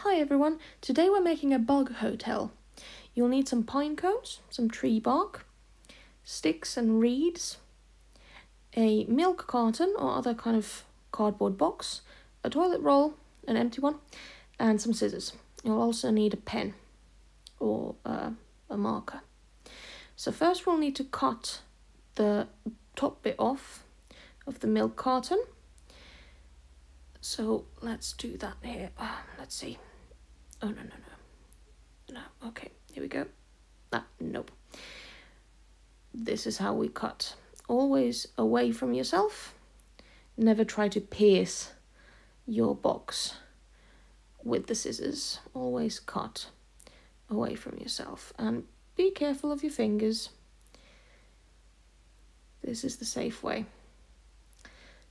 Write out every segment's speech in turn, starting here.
Hi everyone, today we're making a bug hotel. You'll need some pine cones, some tree bark, sticks and reeds, a milk carton or other kind of cardboard box, a toilet roll, an empty one, and some scissors. You'll also need a pen or a marker. So first we'll need to cut the top bit off of the milk carton. So let's do that here. Let's see. Oh, no. Okay, here we go. Nope. This is how we cut. Always away from yourself. Never try to pierce your box with the scissors. Always cut away from yourself. And be careful of your fingers. This is the safe way.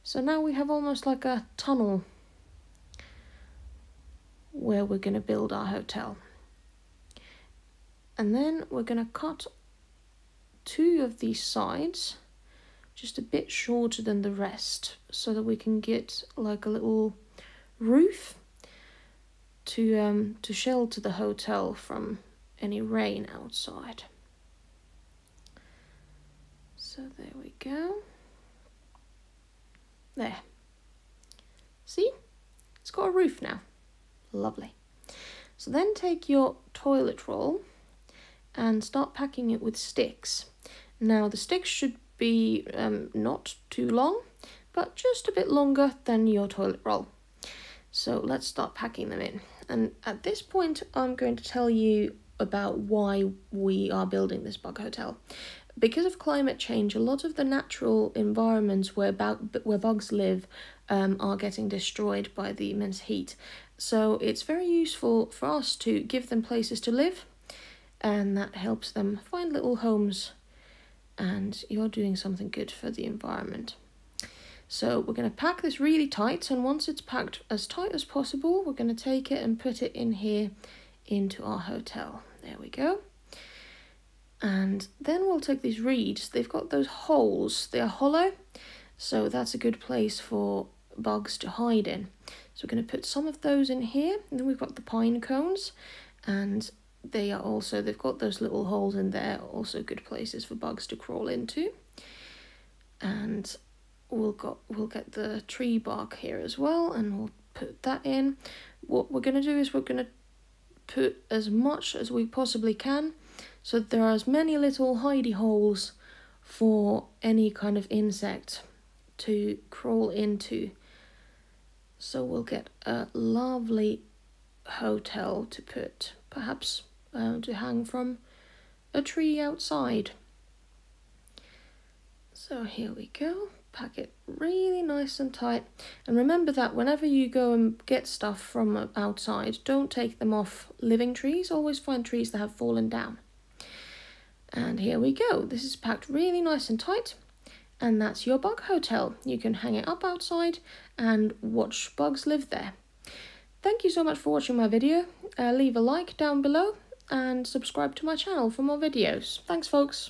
So now we have almost like a tunnel where we're going to build our hotel. And then we're going to cut two of these sides just a bit shorter than the rest so that we can get like a little roof to shelter the hotel from any rain outside. So there we go. There. See? It's got a roof now. Lovely. So then take your toilet roll and start packing it with sticks. Now the sticks should be not too long, but just a bit longer than your toilet roll. So let's start packing them in. And at this point, I'm going to tell you about why we are building this bug hotel. Because of climate change, a lot of the natural environments where bugs live are getting destroyed by the immense heat. So it's very useful for us to give them places to live, and that helps them find little homes, and you're doing something good for the environment. So we're going to pack this really tight, and once it's packed as tight as possible, we're going to take it and put it in here into our hotel. There we go. And then we'll take these reeds. They've got those holes. They are hollow, so that's a good place for bugs to hide in. So we're going to put some of those in here. And then we've got the pine cones, and they've got those little holes in there, also good places for bugs to crawl into. And we'll get the tree bark here as well, and we'll put that in. What we're going to do is we're going to put as much as we possibly can, so that there are as many little hidey holes for any kind of insect to crawl into. So we'll get a lovely hotel to put, perhaps to hang from a tree outside. So here we go. Pack it really nice and tight. And remember that whenever you go and get stuff from outside, don't take them off living trees. Always find trees that have fallen down. And here we go. This is packed really nice and tight. And that's your bug hotel. You can hang it up outside and watch bugs live there. Thank you so much for watching my video. Leave a like down below and subscribe to my channel for more videos. Thanks, folks.